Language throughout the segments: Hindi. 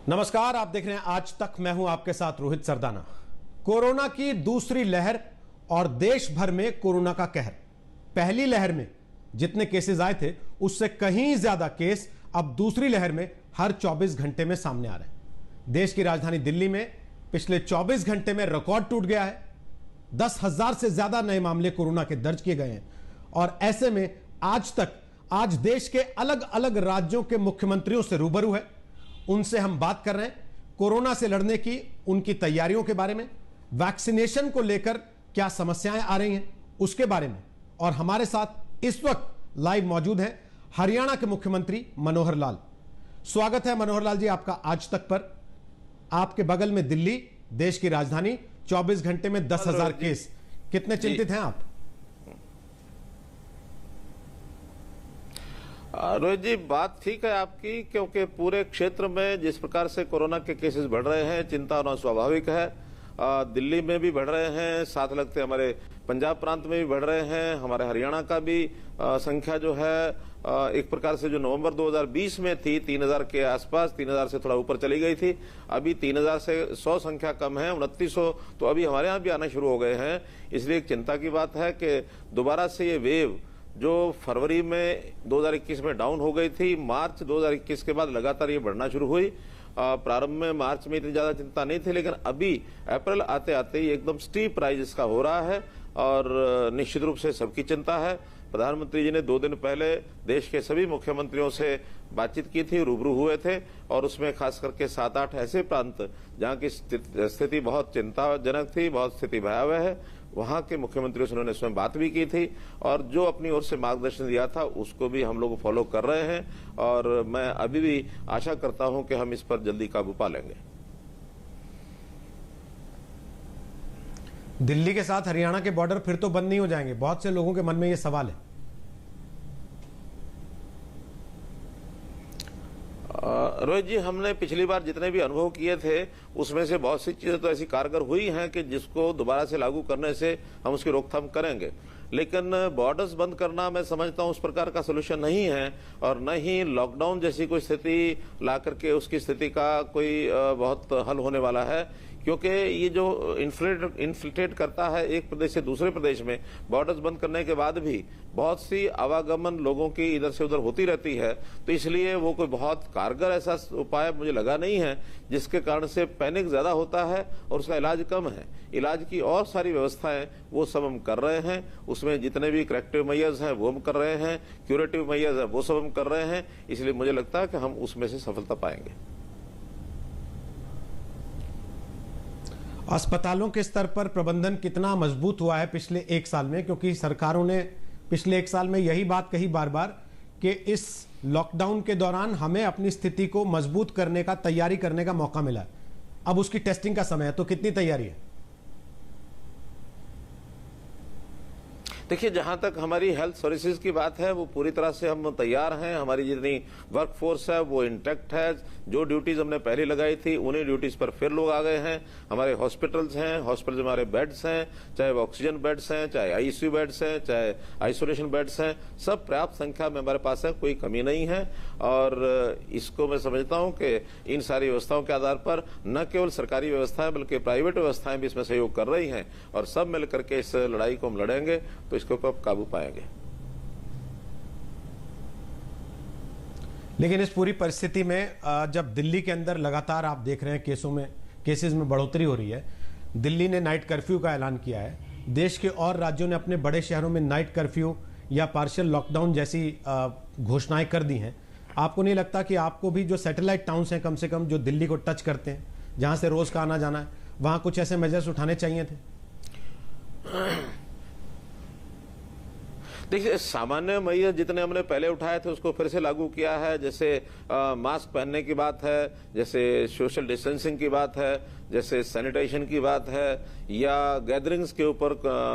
नमस्कार, आप देख रहे हैं आज तक। मैं हूं आपके साथ रोहित सरदाना। कोरोना की दूसरी लहर और देश भर में कोरोना का कहर। पहली लहर में जितने केसेस आए थे उससे कहीं ज्यादा केस अब दूसरी लहर में हर 24 घंटे में सामने आ रहे हैं। देश की राजधानी दिल्ली में पिछले 24 घंटे में रिकॉर्ड टूट गया है। 10,000 से ज्यादा नए मामले कोरोना के दर्ज किए गए हैं और ऐसे में आज देश के अलग अलग राज्यों के मुख्यमंत्रियों से रूबरू है। उनसे हम बात कर रहे हैं कोरोना से लड़ने की उनकी तैयारियों के बारे में, वैक्सीनेशन को लेकर क्या समस्याएं आ रही हैं उसके बारे में। और हमारे साथ इस वक्त लाइव मौजूद हैं हरियाणा के मुख्यमंत्री मनोहर लाल। स्वागत है मनोहर लाल जी आपका आज तक पर। आपके बगल में दिल्ली, देश की राजधानी, 24 घंटे में 10,000 केस। कितने चिंतित हैं आप? रोहित जी, बात ठीक है आपकी, क्योंकि पूरे क्षेत्र में जिस प्रकार से कोरोना के केसेस बढ़ रहे हैं, चिंता होना स्वाभाविक है। दिल्ली में भी बढ़ रहे हैं, साथ लगते हमारे पंजाब प्रांत में भी बढ़ रहे हैं। हमारे हरियाणा का भी संख्या जो है एक प्रकार से जो नवंबर 2020 में थी 3,000 के आसपास, 3,000 से थोड़ा ऊपर चली गई थी। अभी 3,000 से 100 संख्या कम है, 2900 तो अभी हमारे यहाँ भी आना शुरू हो गए हैं। इसलिए एक चिंता की बात है कि दोबारा से ये वेव जो फरवरी में 2021 में डाउन हो गई थी, मार्च 2021 के बाद लगातार ये बढ़ना शुरू हुई। प्रारंभ में मार्च में इतनी ज्यादा चिंता नहीं थी, लेकिन अभी अप्रैल आते आते ही एकदम स्टीप राइज इसका हो रहा है और निश्चित रूप से सबकी चिंता है। प्रधानमंत्री जी ने 2 दिन पहले देश के सभी मुख्यमंत्रियों से बातचीत की थी, रूबरू हुए थे और उसमें खास करके 7-8 ऐसे प्रांत जहां की स्थिति बहुत चिंताजनक थी, बहुत स्थिति भयावह है, वहां के मुख्यमंत्रियों से उन्होंने स्वयं बात भी की थी और जो अपनी ओर से मार्गदर्शन दिया था उसको भी हम लोग फॉलो कर रहे हैं और मैं अभी भी आशा करता हूं कि हम इस पर जल्दी काबू पा लेंगे। दिल्ली के साथ हरियाणा के बॉर्डर फिर तो बंद नहीं हो जाएंगे? बहुत से लोगों के मन में यह सवाल है। रोहित जी, हमने पिछली बार जितने भी अनुभव किए थे उसमें से बहुत सी चीजें तो ऐसी कारगर हुई हैं कि जिसको दोबारा से लागू करने से हम उसकी रोकथाम करेंगे, लेकिन बॉर्डर्स बंद करना मैं समझता हूं उस प्रकार का सोल्यूशन नहीं है और न ही लॉकडाउन जैसी कोई स्थिति ला करके उसकी स्थिति का कोई बहुत हल होने वाला है, क्योंकि ये जो इन्फ्लेट करता है एक प्रदेश से दूसरे प्रदेश में, बॉर्डर्स बंद करने के बाद भी बहुत सी आवागमन लोगों की इधर से उधर होती रहती है, तो इसलिए वो कोई बहुत कारगर ऐसा उपाय मुझे लगा नहीं है, जिसके कारण से पैनिक ज्यादा होता है और उसका इलाज कम है। इलाज की और सारी व्यवस्थाएं वो सब हम कर रहे हैं, उसमें जितने भी करेक्टिव मेजर्स हैं वो हम कर रहे हैं, क्यूरेटिव मेजर्स हैं वो सब हम कर रहे हैं, इसलिए मुझे लगता है कि हम उसमें से सफलता पाएंगे। अस्पतालों के स्तर पर प्रबंधन कितना मजबूत हुआ है पिछले 1 साल में? क्योंकि सरकारों ने पिछले 1 साल में यही बात कही बार बार कि इस लॉकडाउन के दौरान हमें अपनी स्थिति को मजबूत करने का, तैयारी करने का मौका मिला। अब उसकी टेस्टिंग का समय है, तो कितनी तैयारी है? देखिए, जहां तक हमारी हेल्थ सर्विसेज की बात है वो पूरी तरह से हम तैयार हैं। हमारी जितनी वर्क फोर्स है वो इंटैक्ट है। जो ड्यूटीज हमने पहले लगाई थी उन्हीं ड्यूटीज पर फिर लोग आ गए हैं। हमारे हॉस्पिटल्स हैं, हॉस्पिटल में हमारे बेड्स हैं, चाहे वो ऑक्सीजन बेड्स हैं, चाहे आईसीयू बेड्स हैं, चाहे आइसोलेशन बेड्स हैं, सब पर्याप्त संख्या में हमारे पास है, कोई कमी नहीं है। और इसको मैं समझता हूं कि इन सारी व्यवस्थाओं के आधार पर न केवल सरकारी व्यवस्थाएं बल्कि प्राइवेट व्यवस्थाएं भी इसमें सहयोग कर रही हैं और सब मिलकर के इस लड़ाई को हम लड़ेंगे तो इसके ऊपर काबू पाएंगे। लेकिन इस पूरी परिस्थिति में जब दिल्ली के अंदर लगातार आप देख रहे हैं केसेस में बढ़ोतरी हो रही है, दिल्ली ने नाइट कर्फ्यू का ऐलान किया है, देश के और राज्यों ने अपने बड़े शहरों में नाइट कर्फ्यू या पार्शियल लॉकडाउन जैसी घोषणाएं कर दी हैं। आपको नहीं लगता कि आपको भी जो सैटेलाइट टाउन्स हैं कम से कम जो दिल्ली को टच करते हैं, जहां से रोज का आना जाना है, वहां कुछ ऐसे मेजर्स उठाने चाहिए थे? देखिए, सामान्य मेजर जितने हमने पहले उठाए थे उसको फिर से लागू किया है। जैसे मास्क पहनने की बात है, जैसे सोशल डिस्टेंसिंग की बात है, जैसे सैनिटाइजेशन की बात है, या गैदरिंग्स के ऊपर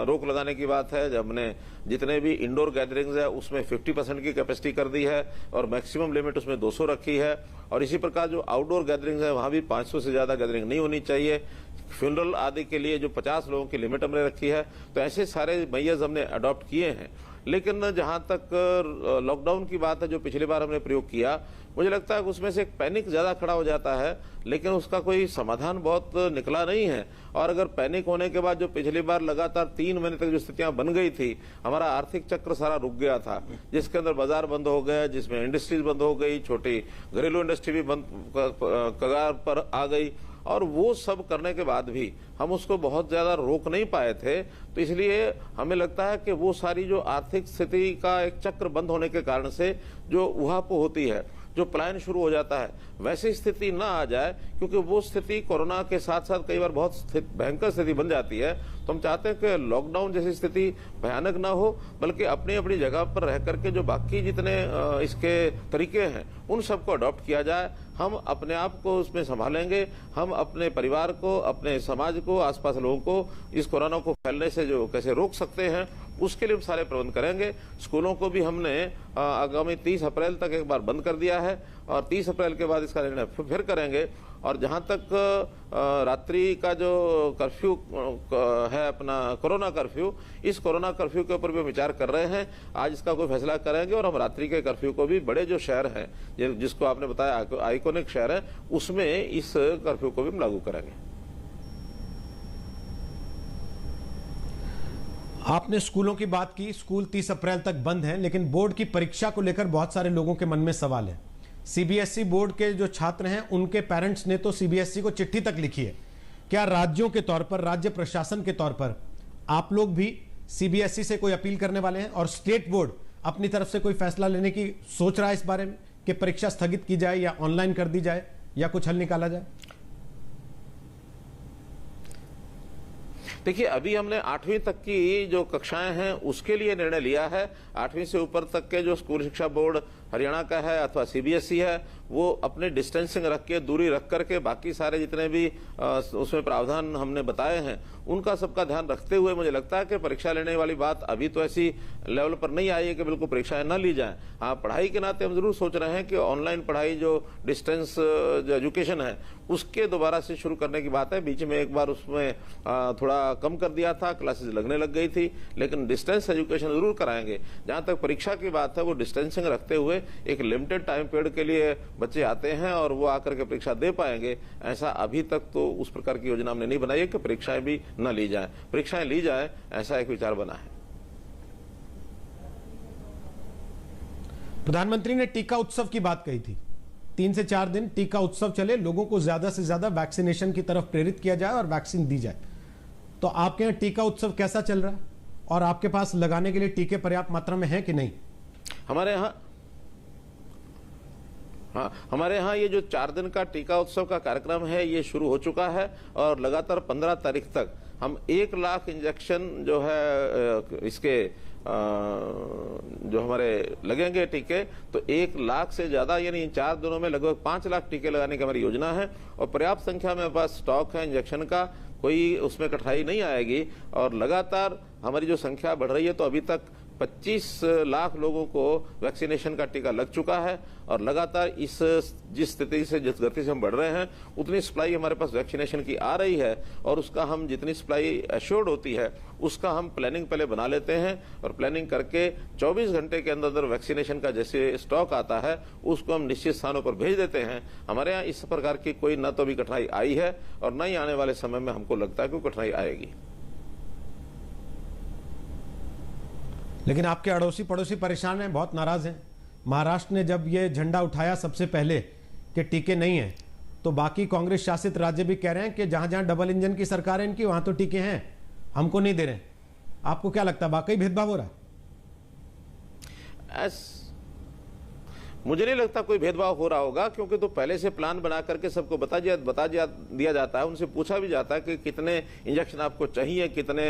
रोक लगाने की बात है। जब हमने जितने भी इंडोर गैदरिंग्स है उसमें 50% की कैपेसिटी कर दी है और मैक्सिमम लिमिट उसमें 200 रखी है। और इसी प्रकार जो आउटडोर गैदरिंग्स है वहां भी 500 से ज्यादा गैदरिंग नहीं होनी चाहिए। फ्यूनरल आदि के लिए जो 50 लोगों की लिमिट हमने रखी है। तो ऐसे सारे मेजर्स हमने अडॉप्ट किए हैं। लेकिन जहां तक लॉकडाउन की बात है, जो पिछली बार हमने प्रयोग किया, मुझे लगता है कि उसमें से एक पैनिक ज्यादा खड़ा हो जाता है, लेकिन उसका कोई समाधान बहुत निकला नहीं है। और अगर पैनिक होने के बाद जो पिछली बार लगातार 3 महीने तक जो स्थितियां बन गई थी, हमारा आर्थिक चक्र सारा रुक गया था, जिसके अंदर बाजार बंद हो गए, जिसमें इंडस्ट्रीज बंद हो गई, छोटी घरेलू इंडस्ट्री भी बंद कगार पर आ गई, और वो सब करने के बाद भी हम उसको बहुत ज्यादा रोक नहीं पाए थे। तो इसलिए हमें लगता है कि वो सारी जो आर्थिक स्थिति का एक चक्र बंद होने के कारण से जो उहापोह होती है, जो पलायन शुरू हो जाता है, वैसी स्थिति ना आ जाए, क्योंकि वो स्थिति कोरोना के साथ साथ कई बार बहुत भयंकर स्थिति बन जाती है। तो हम चाहते हैं कि लॉकडाउन जैसी स्थिति भयानक ना हो, बल्कि अपनी अपनी जगह पर रह करके जो बाकी जितने इसके तरीके हैं उन सबको अडॉप्ट किया जाए। हम अपने आप को उसमें संभालेंगे, हम अपने परिवार को, अपने समाज को, आसपास लोगों को इस कोरोना को फैलने से जो कैसे रोक सकते हैं, उसके लिए हम सारे प्रबंध करेंगे। स्कूलों को भी हमने आगामी 30 अप्रैल तक एक बार बंद कर दिया है, और 30 अप्रैल के बाद इसका निर्णय फिर करेंगे। और जहां तक रात्रि का जो कर्फ्यू है, अपना कोरोना कर्फ्यू, इस कोरोना कर्फ्यू के ऊपर भी विचार कर रहे हैं। आज इसका कोई फैसला करेंगे, और हम रात्रि के कर्फ्यू को भी बड़े जो शहर हैं, जिसको आपने बताया आइकॉनिक शहर है, उसमें इस कर्फ्यू को भी हम लागू करेंगे। आपने स्कूलों की बात की, स्कूल 30 अप्रैल तक बंद हैं, लेकिन बोर्ड की परीक्षा को लेकर बहुत सारे लोगों के मन में सवाल है। सीबीएसई बोर्ड के जो छात्र हैं, उनके पेरेंट्स ने तो सीबीएसई को चिट्ठी तक लिखी है। क्या राज्यों के तौर पर, राज्य प्रशासन के तौर पर आप लोग भी सीबीएसई से कोई अपील करने वाले हैं, और स्टेट बोर्ड अपनी तरफ से कोई फैसला लेने की सोच रहा है इस बारे में कि परीक्षा स्थगित की जाए या ऑनलाइन कर दी जाए या कुछ हल निकाला जाए? देखिए, अभी हमने 8वीं तक की जो कक्षाएं हैं उसके लिए निर्णय लिया है। 8वीं से ऊपर तक के जो स्कूल शिक्षा बोर्ड हरियाणा का है अथवा सीबीएसई है, वो अपने डिस्टेंसिंग रख के, दूरी रख करके, बाकी सारे जितने भी उसमें प्रावधान हमने बताए हैं उनका सबका ध्यान रखते हुए मुझे लगता है कि परीक्षा लेने वाली बात अभी तो ऐसी लेवल पर नहीं आई है कि बिल्कुल परीक्षाएं न ली जाएं। हाँ, पढ़ाई के नाते हम जरूर सोच रहे हैं कि ऑनलाइन पढ़ाई, जो डिस्टेंस जो एजुकेशन है, उसके दोबारा से शुरू करने की बात है। बीच में एक बार उसमें थोड़ा कम कर दिया था, क्लासेस लगने लग गई थी, लेकिन डिस्टेंस एजुकेशन जरूर कराएंगे। जहां तक परीक्षा की बात है, वो डिस्टेंसिंग रखते हुए एक लिमिटेड टाइम पीरियड के लिए बच्चे आते हैं और वो आकर के परीक्षा दे पाएंगे। ऐसा अभी तक तो उस प्रकार की योजना हमने नहीं बनाई है कि परीक्षाएं भी न ली जाएं। परीक्षाएं ली जाएं, ऐसा एक विचार बना है। प्रधानमंत्री ने टीका उत्सव की बात कही थी, 3 से 4 दिन टीका उत्सव चले, लोगों को ज्यादा से ज्यादा वैक्सीनेशन की तरफ प्रेरित किया जाए और वैक्सीन दी जाए। तो आपके यहाँ टीका उत्सव कैसा चल रहा है, और आपके पास लगाने के लिए टीके पर्याप्त मात्रा में है कि नहीं? हमारे यहाँ ये जो 4 दिन का टीका उत्सव का कार्यक्रम है, ये शुरू हो चुका है, और लगातार 15 तारीख तक हम 1 लाख इंजेक्शन जो है इसके जो हमारे लगेंगे टीके, तो 1 लाख से ज्यादा, यानी इन 4 दिनों में लगभग 5 लाख टीके लगाने की हमारी योजना है। और पर्याप्त संख्या में पास स्टॉक है इंजेक्शन का, कोई उसमें कठिनाई नहीं आएगी। और लगातार हमारी जो संख्या बढ़ रही है, तो अभी तक 25 लाख लोगों को वैक्सीनेशन का टीका लग चुका है, और लगातार जिस स्थिति से, जिस गति से हम बढ़ रहे हैं, उतनी सप्लाई हमारे पास वैक्सीनेशन की आ रही है। और उसका हम जितनी सप्लाई एश्योर्ड होती है, उसका हम प्लानिंग पहले बना लेते हैं, और प्लानिंग करके 24 घंटे के अंदर वैक्सीनेशन का जैसे स्टॉक आता है, उसको हम निश्चित स्थानों पर भेज देते हैं। हमारे यहाँ इस प्रकार की कोई न तो अभी कठिनाई आई है, और न ही आने वाले समय में हमको लगता है कि कठिनाई आएगी। लेकिन आपके अड़ोसी पड़ोसी परेशान हैं, बहुत नाराज हैं। महाराष्ट्र ने जब ये झंडा उठाया सबसे पहले कि टीके नहीं है, तो बाकी कांग्रेस शासित राज्य भी कह रहे हैं कि जहां जहां डबल इंजन की सरकार है इनकी, वहां तो टीके हैं, हमको नहीं दे रहे हैं। आपको क्या लगता है, वाकई भेदभाव हो रहा है? मुझे नहीं लगता कोई भेदभाव हो रहा होगा, क्योंकि तो पहले से प्लान बना करके सबको बता दिया जाता है। उनसे पूछा भी जाता है कि कितने इंजेक्शन आपको चाहिए, कितने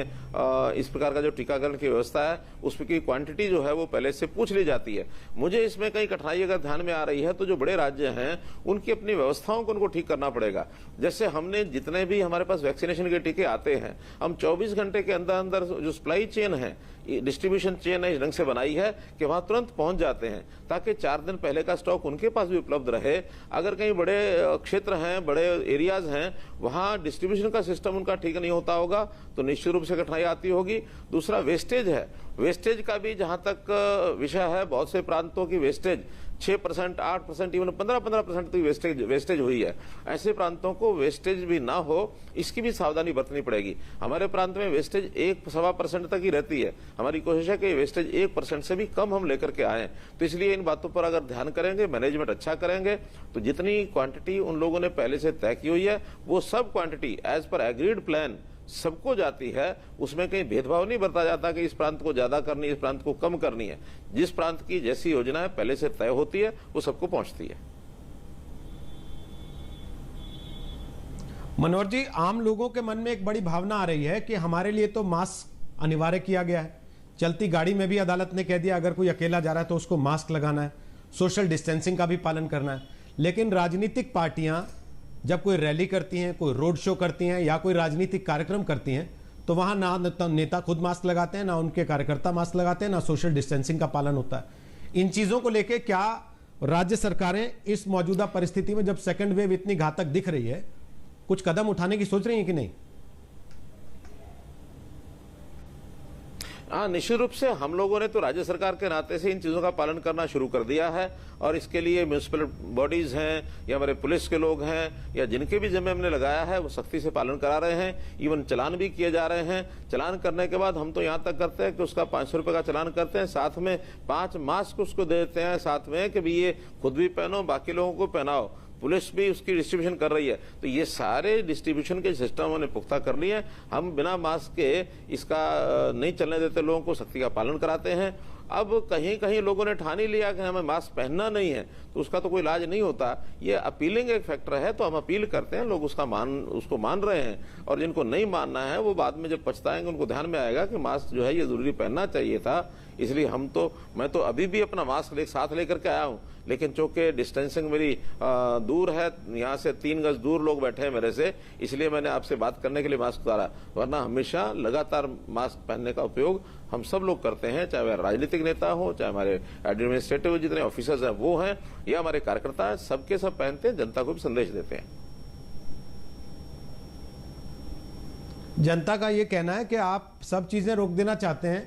इस प्रकार का जो टीकाकरण की व्यवस्था है उसकी क्वांटिटी जो है वो पहले से पूछ ली जाती है। मुझे इसमें कई कठिनाई अगर ध्यान में आ रही है, तो जो बड़े राज्य हैं उनकी अपनी व्यवस्थाओं को उनको ठीक करना पड़ेगा। जैसे हमने जितने भी हमारे पास वैक्सीनेशन के टीके आते हैं, हम 24 घंटे के अंदर अंदर जो सप्लाई चेन है, डिस्ट्रीब्यूशन चेन है, इस ढंग से बनाई है कि वहां तुरंत पहुंच जाते हैं, ताकि 4 दिन पहले का स्टॉक उनके पास भी उपलब्ध रहे। अगर कहीं बड़े क्षेत्र हैं, बड़े एरियाज हैं, वहां डिस्ट्रीब्यूशन का सिस्टम उनका ठीक नहीं होता होगा तो निश्चित रूप से कठिनाई आती होगी। दूसरा वेस्टेज है, वेस्टेज का भी जहां तक विषय है, बहुत से प्रांतों की वेस्टेज 6%, 8%, इवन 15% तक वेस्टेज हुई है। ऐसे प्रांतों को वेस्टेज भी ना हो, इसकी भी सावधानी बरतनी पड़ेगी। हमारे प्रांत में वेस्टेज 1-1.25% तक ही रहती है। हमारी कोशिश है कि वेस्टेज 1% से भी कम हम लेकर के आए। तो इसलिए इन बातों पर अगर ध्यान करेंगे, मैनेजमेंट अच्छा करेंगे, तो जितनी क्वांटिटी उन लोगों ने पहले से तय की हुई है, वो सब quantity as per agreed plan सबको जाती है। उसमें कहीं भेदभाव नहीं बरता जाता कि इस प्रांत को ज्यादा करनी है, इस प्रांत को कम करनी है। जिस प्रांत की जैसी योजना है पहले से तय होती है, वो सबको पहुंचती है। मनोहर जी, आम लोगों के मन में एक बड़ी भावना आ रही है कि हमारे लिए तो मास्क अनिवार्य किया गया है। चलती गाड़ी में भी अदालत ने कह दिया अगर कोई अकेला जा रहा है तो उसको मास्क लगाना है, सोशल डिस्टेंसिंग का भी पालन करना है। लेकिन राजनीतिक पार्टियां जब कोई रैली करती हैं, कोई रोड शो करती हैं या कोई राजनीतिक कार्यक्रम करती हैं, तो वहां ना नेता खुद मास्क लगाते हैं, ना उनके कार्यकर्ता मास्क लगाते हैं, ना सोशल डिस्टेंसिंग का पालन होता है। इन चीजों को लेकर क्या राज्य सरकारें इस मौजूदा परिस्थिति में, जब सेकंड वेव इतनी घातक दिख रही है, कुछ कदम उठाने की सोच रही हैं कि नहीं? हाँ, निश्चित रूप से हम लोगों ने तो राज्य सरकार के नाते से इन चीजों का पालन करना शुरू कर दिया है। और इसके लिए म्यूनिसिपल बॉडीज हैं या हमारे पुलिस के लोग हैं या जिनके भी जिम्मे हमने लगाया है, वो सख्ती से पालन करा रहे हैं। इवन चलान भी किए जा रहे हैं। चलान करने के बाद हम तो यहाँ तक करते हैं कि उसका 500 रुपए का चलान करते हैं, साथ में 5 मास्क उसको दे देते हैं, साथ में कि भी ये खुद भी पहनो, बाकी लोगों को पहनाओ। पुलिस भी उसकी डिस्ट्रीब्यूशन कर रही है। तो ये सारे डिस्ट्रीब्यूशन के सिस्टम उन्होंने पुख्ता कर लिए हैं। हम बिना मास्क के इसका नहीं चलने देते, लोगों को सख्ती का पालन कराते हैं। अब कहीं कहीं लोगों ने ठान ही लिया कि हमें मास्क पहनना नहीं है, तो उसका तो कोई इलाज नहीं होता। ये अपीलिंग एक फैक्टर है, तो हम अपील करते हैं, लोग उसको मान रहे हैं। और जिनको नहीं मानना है वो बाद में जब पछताएंगे, उनको ध्यान में आएगा कि मास्क जो है ये जरूरी पहनना चाहिए था। इसलिए मैं तो अभी भी अपना मास्क साथ लेकर के आया हूँ, लेकिन चूंकि डिस्टेंसिंग मेरी दूर है, यहाँ से 3 गज दूर लोग बैठे हैं मेरे से, इसलिए मैंने आपसे बात करने के लिए मास्क उतारा। वरना हमेशा लगातार मास्क पहनने का उपयोग हम सब लोग करते हैं, चाहे वह राजनीतिक नेता हो, चाहे हमारे एडमिनिस्ट्रेटिव जितने ऑफिसर्स हैं वो हैं, या हमारे कार्यकर्ता हैं, सबके सब पहनते हैं, जनता को भी संदेश देते हैं। जनता का ये कहना है कि आप सब चीजें रोक देना चाहते हैं।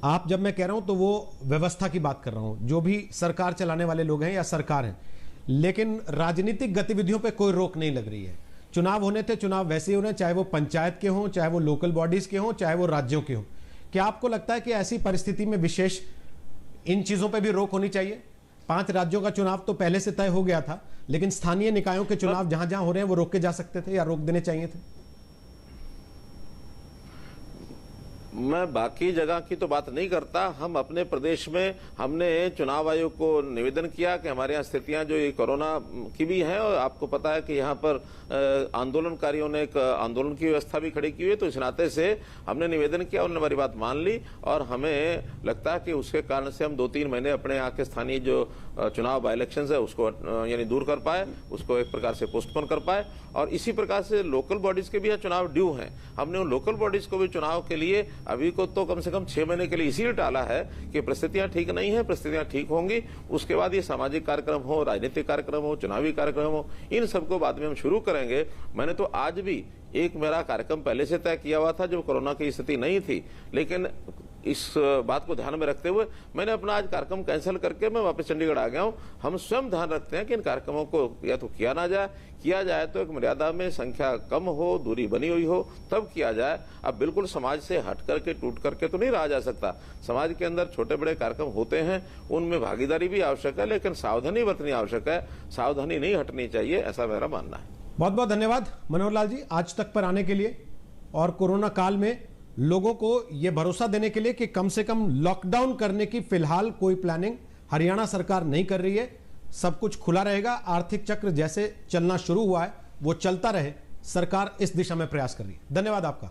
आप जब मैं कह रहा हूं तो वो व्यवस्था की बात कर रहा हूं, जो भी सरकार चलाने वाले लोग हैं या सरकार हैं, लेकिन राजनीतिक गतिविधियों पे कोई रोक नहीं लग रही है। चुनाव होने थे, चुनाव वैसे ही होने, चाहे वो पंचायत के हों, चाहे वो लोकल बॉडीज के हों, चाहे वो राज्यों के हों। क्या आपको लगता है कि ऐसी परिस्थिति में विशेष इन चीजों पे भी रोक होनी चाहिए? 5 राज्यों का चुनाव तो पहले से तय हो गया था, लेकिन स्थानीय निकायों के चुनाव जहां जहां हो रहे हैं वो रोके जा सकते थे या रोक देने चाहिए थे? मैं बाकी जगह की तो बात नहीं करता। हम अपने प्रदेश में हमने चुनाव आयोग को निवेदन किया कि हमारे यहाँ स्थितियां जो ये कोरोना की भी हैं, और आपको पता है कि यहाँ पर आंदोलनकारियों ने एक आंदोलन की व्यवस्था भी खड़ी की हुई है। तो इस नाते से हमने निवेदन किया, उन्होंने हमारी बात मान ली, और हमें लगता है कि उसके कारण से हम 2-3 महीने अपने यहाँ के स्थानीय जो चुनाव बाई इलेक्शन है उसको यानी दूर कर पाए, उसको एक प्रकार से पोस्टपोन कर पाए। और इसी प्रकार से लोकल बॉडीज के भी यहाँ चुनाव ड्यू हैं। हमने उन लोकल बॉडीज को भी चुनाव के लिए अभी को तो कम से कम 6 महीने के लिए इसीलिए टाला है कि परिस्थितियां ठीक नहीं है, परिस्थितियां ठीक होंगी उसके बाद ये सामाजिक कार्यक्रम हो, राजनीतिक कार्यक्रम हो, चुनावी कार्यक्रम हो, इन सबको बाद में हम शुरू करेंगे। मैंने तो आज भी एक मेरा कार्यक्रम पहले से तय किया हुआ था जब कोरोना की स्थिति नहीं थी, लेकिन इस बात को ध्यान में रखते हुए मैंने अपना आज कार्यक्रम कैंसिल करके मैं वापस चंडीगढ़ आ गया हूं। हम स्वयं ध्यान रखते हैं कि इन कार्यक्रमों को या तो किया जाए तो एक मर्यादा में, संख्या कम हो, दूरी बनी हुई हो, तब किया जाए। अब बिल्कुल समाज से हट करके, टूट करके तो नहीं रहा जा सकता। समाज के अंदर छोटे बड़े कार्यक्रम होते हैं, उनमें भागीदारी भी आवश्यक है, लेकिन सावधानी बरतनी आवश्यक है। सावधानी नहीं हटनी चाहिए, ऐसा मेरा मानना है। बहुत बहुत धन्यवाद मनोहर लाल जी आज तक पर आने के लिए, और कोरोना काल में लोगों को यह भरोसा देने के लिए कि कम से कम लॉकडाउन करने की फिलहाल कोई प्लानिंग हरियाणा सरकार नहीं कर रही है। सब कुछ खुला रहेगा, आर्थिक चक्र जैसे चलना शुरू हुआ है वो चलता रहे, सरकार इस दिशा में प्रयास कर रही है। धन्यवाद आपका।